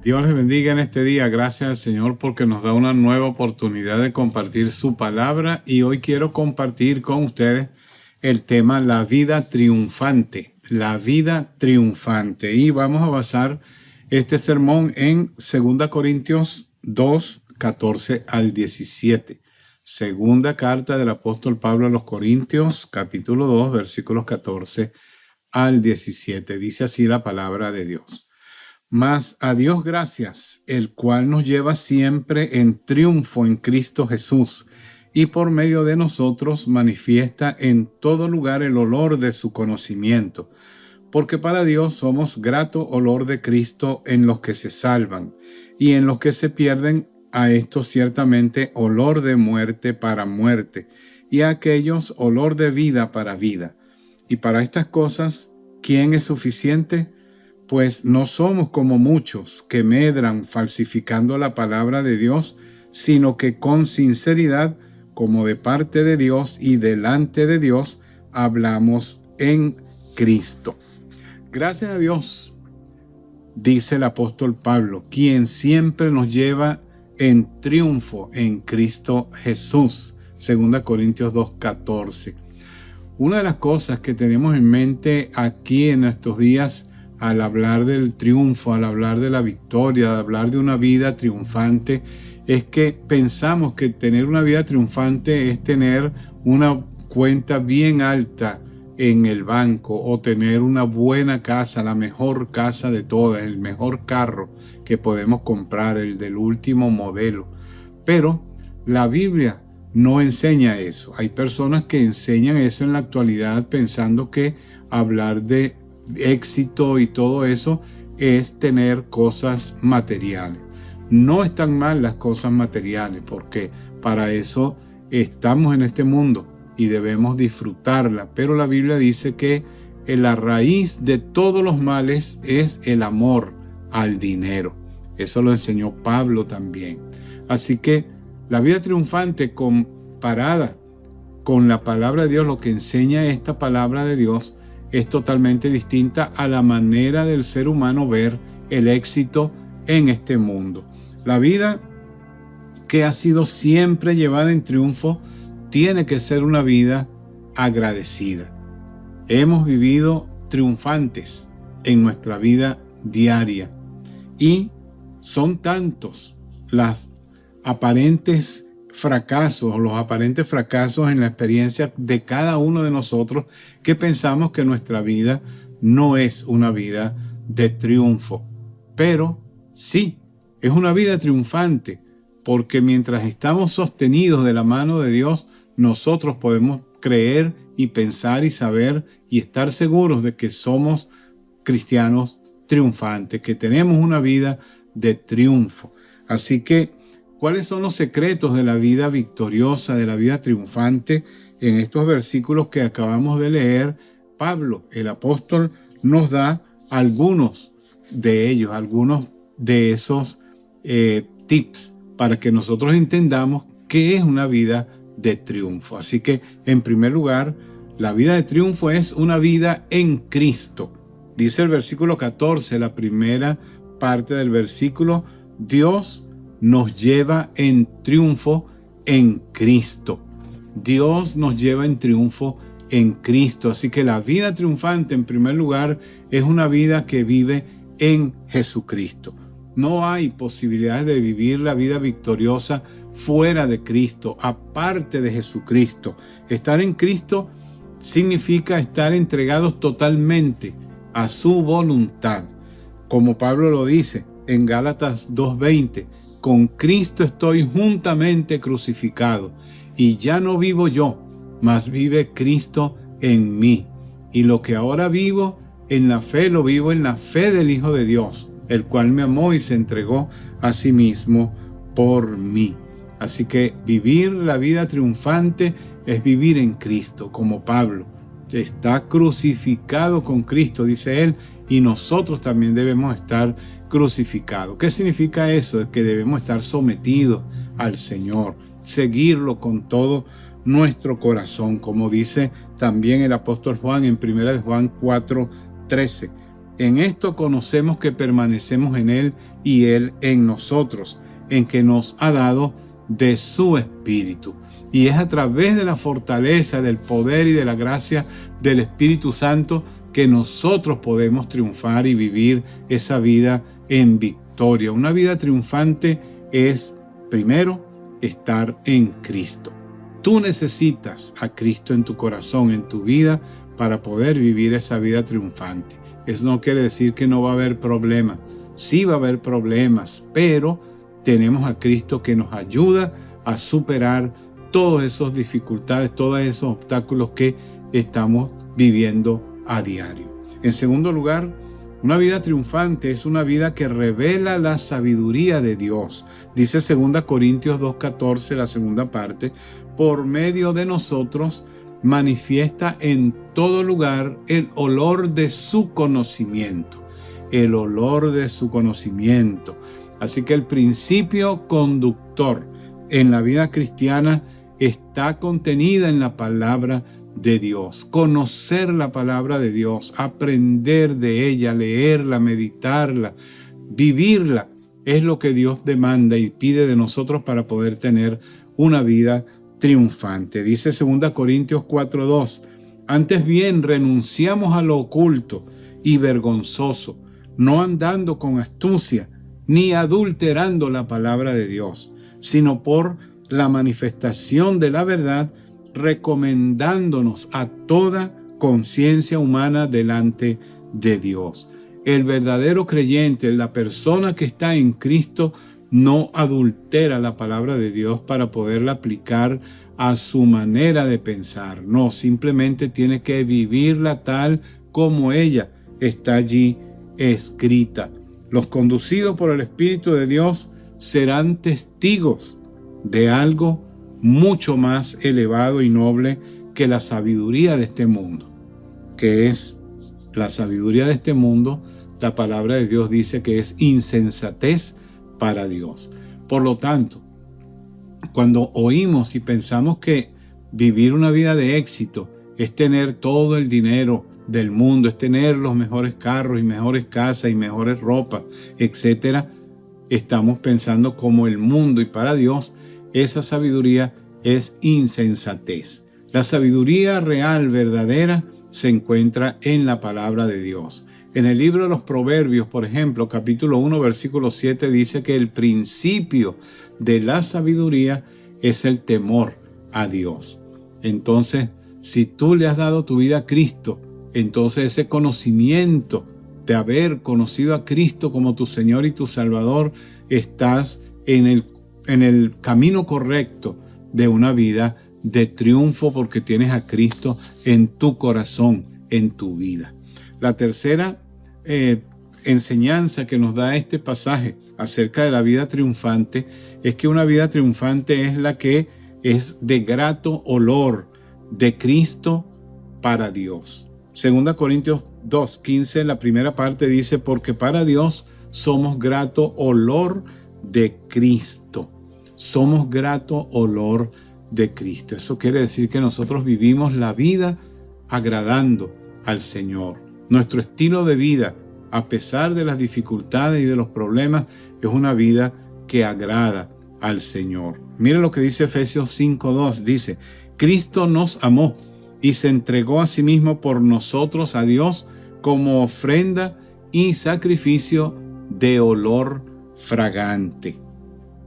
Dios les bendiga en este día. Gracias al Señor porque nos da una nueva oportunidad de compartir su palabra y hoy quiero compartir con ustedes el tema la vida triunfante. La vida triunfante. Y vamos a basar este sermón en 2 Corintios 2, 14 al 17. Segunda carta del apóstol Pablo a los Corintios, capítulo 2, versículos 14 al 17. Dice así la palabra de Dios. Mas a Dios gracias, el cual nos lleva siempre en triunfo en Cristo Jesús, y por medio de nosotros manifiesta en todo lugar el olor de su conocimiento, porque para Dios somos grato olor de Cristo en los que se salvan, y en los que se pierden, a estos ciertamente olor de muerte para muerte, y a aquellos olor de vida para vida. Y para estas cosas, ¿quién es suficiente? Pues no somos como muchos que medran falsificando la palabra de Dios, sino que con sinceridad, como de parte de Dios y delante de Dios, hablamos en Cristo. Gracias a Dios, dice el apóstol Pablo, quien siempre nos lleva en triunfo en Cristo Jesús. 2 Corintios 2:14. Una de las cosas que tenemos en mente aquí en estos días al hablar del triunfo, al hablar de la victoria, al hablar de una vida triunfante, es que pensamos que tener una vida triunfante es tener una cuenta bien alta en el banco o tener una buena casa, la mejor casa de todas, el mejor carro que podemos comprar, el del último modelo. Pero la Biblia no enseña eso. Hay personas que enseñan eso en la actualidad pensando que hablar de éxito y todo eso es tener cosas materiales. No están mal las cosas materiales porque para eso estamos en este mundo y debemos disfrutarla, pero la Biblia dice que la raíz de todos los males es el amor al dinero. Eso lo enseñó Pablo también. Así que la vida triunfante comparada con la palabra de Dios, lo que enseña esta palabra de Dios, es totalmente distinta a la manera del ser humano ver el éxito en este mundo. La vida que ha sido siempre llevada en triunfo tiene que ser una vida agradecida. Hemos vivido triunfantes en nuestra vida diaria y son tantos los aparentes fracasos en la experiencia de cada uno de nosotros que pensamos que nuestra vida no es una vida de triunfo. Pero sí, es una vida triunfante porque mientras estamos sostenidos de la mano de Dios, nosotros podemos creer y pensar y saber y estar seguros de que somos cristianos triunfantes, que tenemos una vida de triunfo. Así que, ¿cuáles son los secretos de la vida victoriosa, de la vida triunfante? En estos versículos que acabamos de leer, Pablo, el apóstol, nos da algunos de ellos, algunos de esos tips para que nosotros entendamos qué es una vida de triunfo. Así que, en primer lugar, la vida de triunfo es una vida en Cristo. Dice el versículo 14, la primera parte del versículo, Dios nos lleva en triunfo en Cristo. Dios nos lleva en triunfo en Cristo. Así que la vida triunfante, en primer lugar, es una vida que vive en Jesucristo. No hay posibilidades de vivir la vida victoriosa fuera de Cristo, aparte de Jesucristo. Estar en Cristo significa estar entregados totalmente a su voluntad. Como Pablo lo dice en Gálatas 2:20, con Cristo estoy juntamente crucificado, y ya no vivo yo, mas vive Cristo en mí. Y lo que ahora vivo en la fe, lo vivo en la fe del Hijo de Dios, el cual me amó y se entregó a sí mismo por mí. Así que vivir la vida triunfante es vivir en Cristo, como Pablo. Está crucificado con Cristo, dice él, y nosotros también debemos estar crucificados. ¿Qué significa eso? Que debemos estar sometidos al Señor, seguirlo con todo nuestro corazón, como dice también el apóstol Juan en 1 Juan 4:13. En esto conocemos que permanecemos en Él y Él en nosotros, en que nos ha dado de su Espíritu. Y es a través de la fortaleza, del poder y de la gracia del Espíritu Santo que nosotros podemos triunfar y vivir esa vida en victoria. Una vida triunfante es, primero, estar en Cristo. Tú necesitas a Cristo en tu corazón, en tu vida, para poder vivir esa vida triunfante. Eso no quiere decir que no va a haber problemas. Sí va a haber problemas, pero tenemos a Cristo que nos ayuda a superar todas esas dificultades, todos esos obstáculos que estamos viviendo a diario. En segundo lugar, una vida triunfante es una vida que revela la sabiduría de Dios. Dice 2 Corintios 2:14, la segunda parte, por medio de nosotros manifiesta en todo lugar el olor de su conocimiento. El olor de su conocimiento. Así que el principio conductor en la vida cristiana está contenida en la palabra de Dios. Conocer la palabra de Dios, aprender de ella, leerla, meditarla, vivirla, es lo que Dios demanda y pide de nosotros para poder tener una vida triunfante. Dice 2 Corintios 4:2, antes bien renunciamos a lo oculto y vergonzoso, no andando con astucia, ni adulterando la palabra de Dios, sino por la manifestación de la verdad, recomendándonos a toda conciencia humana delante de Dios. El verdadero creyente, la persona que está en Cristo, no adultera la palabra de Dios para poderla aplicar a su manera de pensar. No, simplemente tiene que vivirla tal como ella está allí escrita. Los conducidos por el Espíritu de Dios serán testigos de algo mucho más elevado y noble que la sabiduría de este mundo. Que es la sabiduría de este mundo, la palabra de Dios dice que es insensatez para Dios. Por lo tanto, cuando oímos y pensamos que vivir una vida de éxito es tener todo el dinero del mundo, es tener los mejores carros y mejores casas y mejores ropas, etcétera, estamos pensando como el mundo, y para Dios esa sabiduría es insensatez. La sabiduría real, verdadera, se encuentra en la palabra de Dios. En el libro de los Proverbios, por ejemplo, capítulo 1, versículo 7, dice que el principio de la sabiduría es el temor a Dios. Entonces, si tú le has dado tu vida a Cristo, entonces ese conocimiento de haber conocido a Cristo como tu Señor y tu Salvador, estás en el camino correcto de una vida de triunfo porque tienes a Cristo en tu corazón, en tu vida. La tercera enseñanza que nos da este pasaje acerca de la vida triunfante es que una vida triunfante es la que es de grato olor de Cristo para Dios. 2 Corintios 2:15, la primera parte dice, porque para Dios somos grato olor de Cristo. Somos grato olor de Cristo. Eso quiere decir que nosotros vivimos la vida agradando al Señor. Nuestro estilo de vida, a pesar de las dificultades y de los problemas, es una vida que agrada al Señor. Mira lo que dice Efesios 5:2. Dice, Cristo nos amó y se entregó a sí mismo por nosotros a Dios como ofrenda y sacrificio de olor fragante.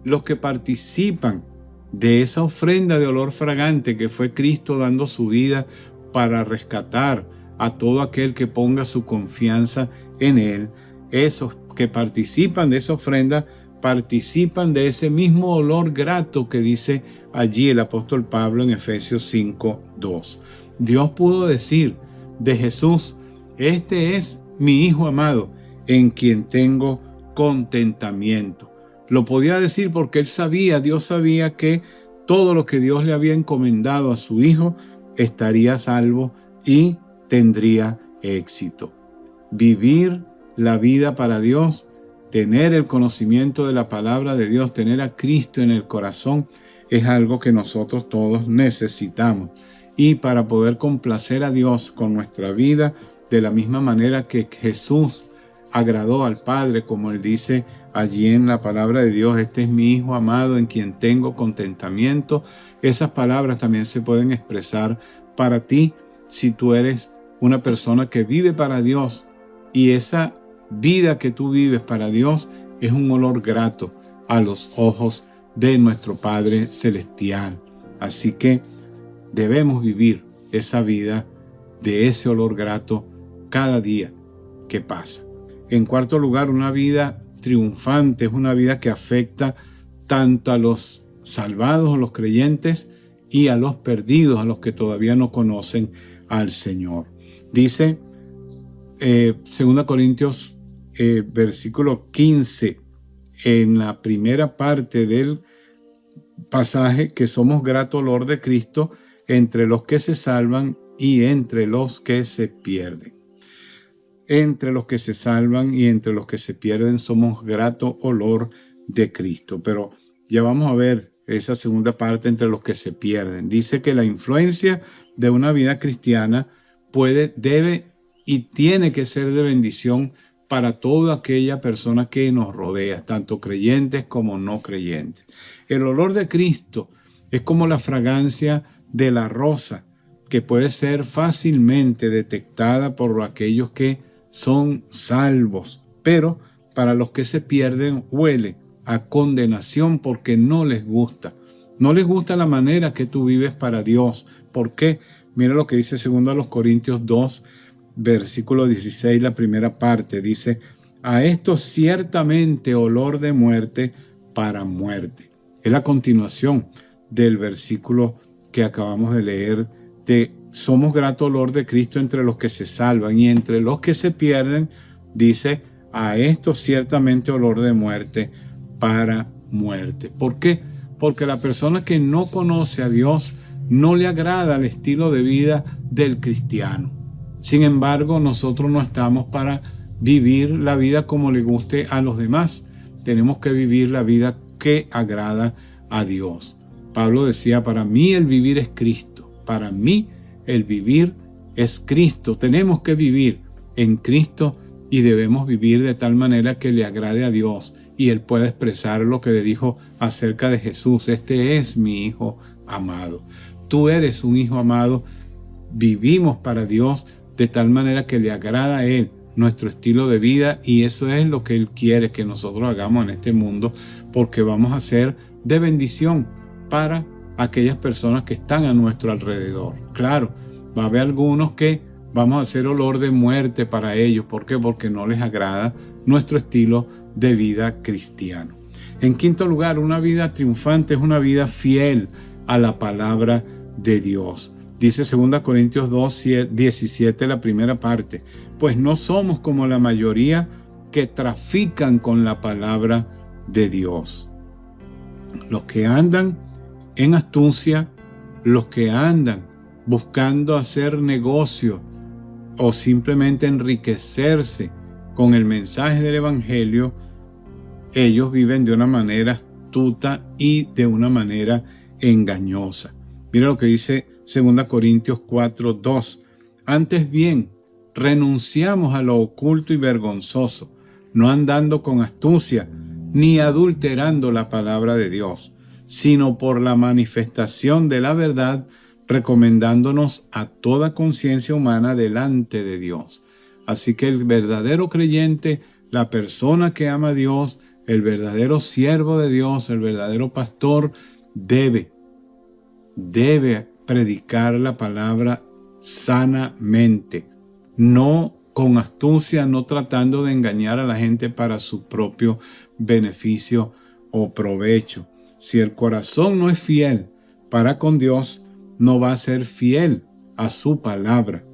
Los que participan de esa ofrenda de olor fragante que fue Cristo dando su vida para rescatar a todo aquel que ponga su confianza en Él, esos que participan de esa ofrenda participan de ese mismo olor grato que dice allí el apóstol Pablo en Efesios 5:2. Dios pudo decir de Jesús, este es mi Hijo amado, en quien tengo contentamiento. Lo podía decir porque Él sabía, Dios sabía que todo lo que Dios le había encomendado a su Hijo estaría salvo y tendría éxito. Vivir la vida para Dios, tener el conocimiento de la palabra de Dios, tener a Cristo en el corazón, es algo que nosotros todos necesitamos. Y para poder complacer a Dios con nuestra vida, de la misma manera que Jesús agradó al Padre, como Él dice allí en la palabra de Dios, este es mi Hijo amado en quien tengo contentamiento. Esas palabras también se pueden expresar para ti si tú eres una persona que vive para Dios y esa vida que tú vives para Dios es un olor grato a los ojos de nuestro Padre Celestial. Así que debemos vivir esa vida de ese olor grato cada día que pasa. En cuarto lugar, una vida triunfante es una vida que afecta tanto a los salvados, a los creyentes, y a los perdidos, a los que todavía no conocen al Señor. Dice 2 Corintios versículo 15, en la primera parte del pasaje, que somos grato olor de Cristo entre los que se salvan y entre los que se pierden. Entre los que se salvan y entre los que se pierden somos grato olor de Cristo. Pero ya vamos a ver esa segunda parte, entre los que se pierden. Dice que la influencia de una vida cristiana puede, debe y tiene que ser de bendición para toda aquella persona que nos rodea, tanto creyentes como no creyentes. El olor de Cristo es como la fragancia de la rosa, que puede ser fácilmente detectada por aquellos que son salvos, pero para los que se pierden huele a condenación porque no les gusta. No les gusta la manera que tú vives para Dios. ¿Por qué? Mira lo que dice 2 Corintios 2, versículo 16, la primera parte. Dice, a esto ciertamente olor de muerte para muerte. Es la continuación del versículo que acabamos de leer de somos grato olor de Cristo entre los que se salvan y entre los que se pierden, dice, a esto ciertamente olor de muerte para muerte. ¿Por qué? Porque la persona que no conoce a Dios no le agrada el estilo de vida del cristiano. Sin embargo, nosotros no estamos para vivir la vida como le guste a los demás. Tenemos que vivir la vida que agrada a Dios. Pablo decía, para mí el vivir es Cristo. Para mí el vivir es Cristo. Tenemos que vivir en Cristo y debemos vivir de tal manera que le agrade a Dios y Él pueda expresar lo que le dijo acerca de Jesús. Este es mi Hijo amado. Tú eres un Hijo amado. Vivimos para Dios de tal manera que le agrada a Él nuestro estilo de vida, y eso es lo que Él quiere que nosotros hagamos en este mundo, porque vamos a ser de bendición para aquellas personas que están a nuestro alrededor. Claro, va a haber algunos que vamos a hacer olor de muerte para ellos. ¿Por qué? Porque no les agrada nuestro estilo de vida cristiano. En quinto lugar, una vida triunfante es una vida fiel a la palabra de Dios. Dice 2 Corintios 2, 17, la primera parte. Pues no somos como la mayoría que trafican con la palabra de Dios. Los que andan en astucia, los que andan buscando hacer negocio o simplemente enriquecerse con el mensaje del Evangelio, ellos viven de una manera astuta y de una manera engañosa. Mira lo que dice 2 Corintios 4, 2. Antes bien, renunciamos a lo oculto y vergonzoso, no andando con astucia, ni adulterando la palabra de Dios, sino por la manifestación de la verdad, recomendándonos a toda conciencia humana delante de Dios. Así que el verdadero creyente, la persona que ama a Dios, el verdadero siervo de Dios, el verdadero pastor, debe predicar la palabra sanamente, no con astucia, no tratando de engañar a la gente para su propio beneficio o provecho. Si el corazón no es fiel para con Dios, no va a ser fiel a su palabra.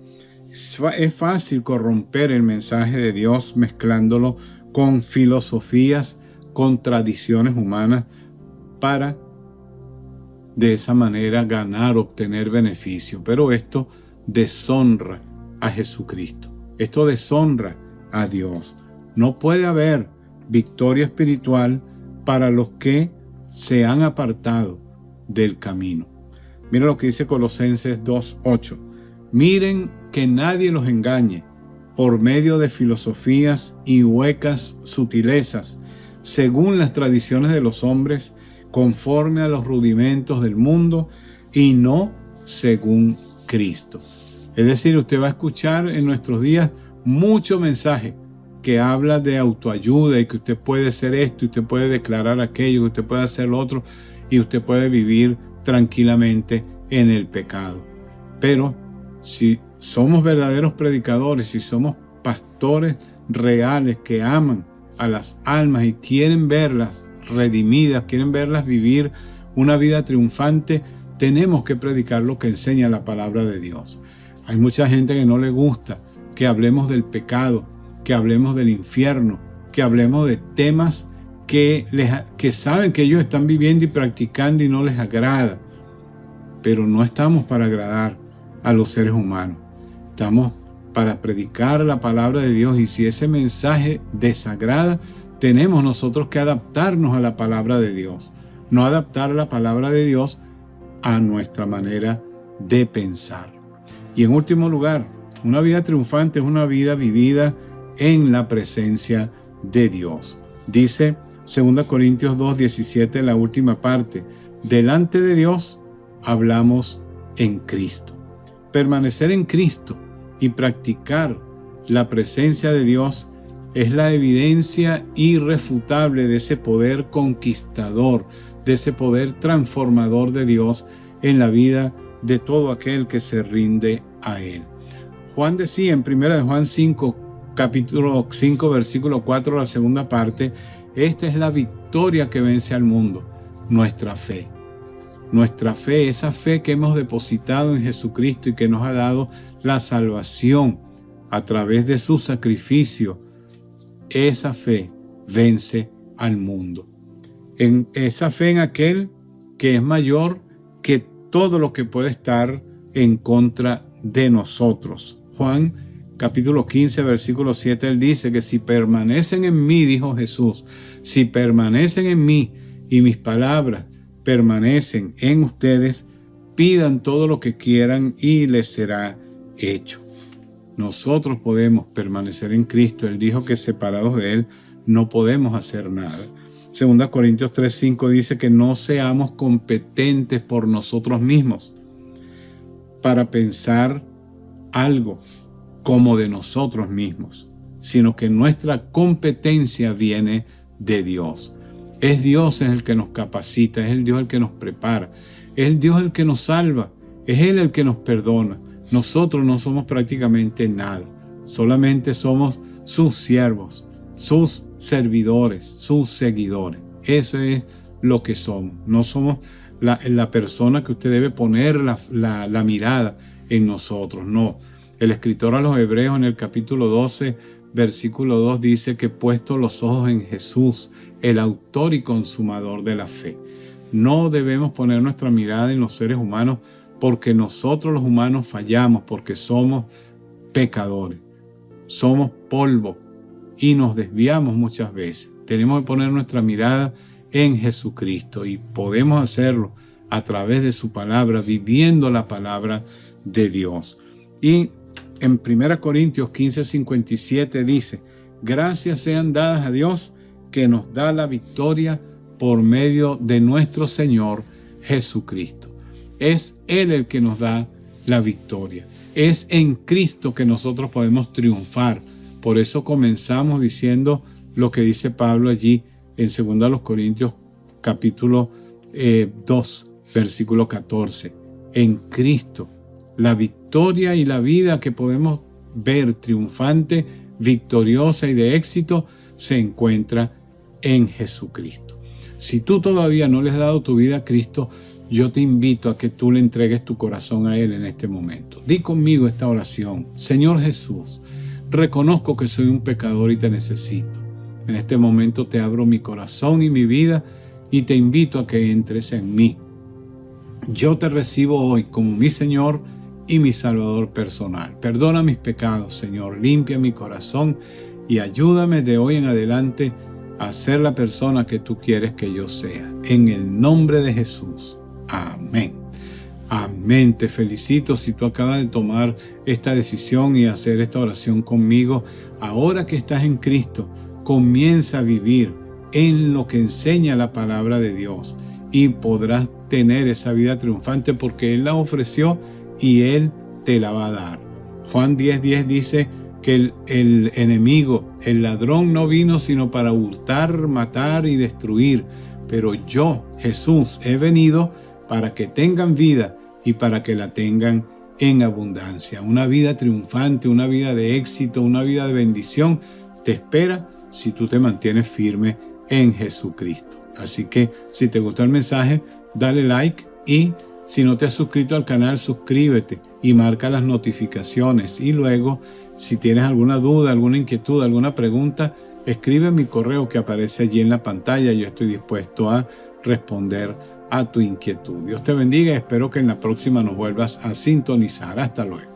Es fácil corromper el mensaje de Dios mezclándolo con filosofías, con tradiciones humanas, para de esa manera ganar, obtener beneficio. Pero esto deshonra a Jesucristo. Esto deshonra a Dios. No puede haber victoria espiritual para los que se han apartado del camino. Mira lo que dice Colosenses 2:8. Miren que nadie los engañe por medio de filosofías y huecas sutilezas, según las tradiciones de los hombres, conforme a los rudimentos del mundo y no según Cristo. Es decir, usted va a escuchar en nuestros días mucho mensaje que habla de autoayuda y que usted puede hacer esto, y usted puede declarar aquello, que usted puede hacer lo otro, y usted puede vivir tranquilamente en el pecado. Pero si somos verdaderos predicadores, si somos pastores reales que aman a las almas y quieren verlas redimidas, quieren verlas vivir una vida triunfante, tenemos que predicar lo que enseña la palabra de Dios. Hay mucha gente que no le gusta que hablemos del pecado, que hablemos del infierno, que hablemos de temas que saben que ellos están viviendo y practicando y no les agrada. Pero no estamos para agradar a los seres humanos. Estamos para predicar la palabra de Dios, y si ese mensaje desagrada, tenemos nosotros que adaptarnos a la palabra de Dios. No adaptar la palabra de Dios a nuestra manera de pensar. Y en último lugar, una vida triunfante es una vida vivida en la presencia de Dios. Dice 2 Corintios 2:17, la última parte: delante de Dios hablamos en Cristo. Permanecer en Cristo y practicar la presencia de Dios es la evidencia irrefutable de ese poder conquistador, de ese poder transformador de Dios en la vida de todo aquel que se rinde a Él. Juan decía en 1 Juan 5, capítulo 5, versículo 4, la segunda parte: esta es la victoria que vence al mundo, nuestra fe. Nuestra fe, esa fe que hemos depositado en Jesucristo y que nos ha dado la salvación a través de su sacrificio, esa fe vence al mundo. En esa fe en aquel que es mayor que todo lo que puede estar en contra de nosotros. Juan capítulo 15, versículo 7, él dice que si permanecen en mí, dijo Jesús, si permanecen en mí y mis palabras permanecen en ustedes, pidan todo lo que quieran y les será hecho. Nosotros podemos permanecer en Cristo. Él dijo que separados de Él no podemos hacer nada. 2 Corintios 3:5 dice que no seamos competentes por nosotros mismos para pensar algo como de nosotros mismos, sino que nuestra competencia viene de Dios. Es Dios el que nos capacita, es el Dios el que nos prepara, es el Dios el que nos salva, es Él el que nos perdona. Nosotros no somos prácticamente nada, solamente somos sus siervos, sus servidores, sus seguidores. Eso es lo que somos. No somos la persona que usted debe poner la mirada en nosotros, no. El escritor a los Hebreos en el capítulo 12, versículo 2 dice que puesto los ojos en Jesús, el autor y consumador de la fe. No debemos poner nuestra mirada en los seres humanos, porque nosotros los humanos fallamos, porque somos pecadores, somos polvo y nos desviamos muchas veces. Tenemos que poner nuestra mirada en Jesucristo, y podemos hacerlo a través de su palabra, viviendo la palabra de Dios. Y en 1 Corintios 15:57 dice: gracias sean dadas a Dios que nos da la victoria por medio de nuestro Señor Jesucristo. Es Él el que nos da la victoria. Es en Cristo que nosotros podemos triunfar. Por eso comenzamos diciendo lo que dice Pablo allí en 2 Corintios capítulo 2, versículo 14. En Cristo, la victoria y la vida que podemos ver triunfante, victoriosa y de éxito se encuentra en Jesucristo. Si tú todavía no le has dado tu vida a Cristo, yo te invito a que tú le entregues tu corazón a Él en este momento. Di conmigo esta oración: Señor Jesús, reconozco que soy un pecador y te necesito. En este momento te abro mi corazón y mi vida y te invito a que entres en mí. Yo te recibo hoy como mi Señor y mi Salvador personal. Perdona mis pecados, Señor. Limpia mi corazón y ayúdame de hoy en adelante a ser la persona que tú quieres que yo sea. En el nombre de Jesús. Amén. Amén. Te felicito si tú acabas de tomar esta decisión y hacer esta oración conmigo. Ahora que estás en Cristo, comienza a vivir en lo que enseña la palabra de Dios y podrás tener esa vida triunfante porque Él la ofreció y Él te la va a dar. Juan 10:10 dice que el enemigo, el ladrón, no vino sino para hurtar, matar y destruir. Pero yo, Jesús, he venido para que tengan vida y para que la tengan en abundancia. Una vida triunfante, una vida de éxito, una vida de bendición te espera si tú te mantienes firme en Jesucristo. Así que si te gustó el mensaje, dale like y si no te has suscrito al canal, suscríbete y marca las notificaciones. Y luego, si tienes alguna duda, alguna inquietud, alguna pregunta, escribe mi correo que aparece allí en la pantalla. Yo estoy dispuesto a responder a tu inquietud. Dios te bendiga y espero que en la próxima nos vuelvas a sintonizar. Hasta luego.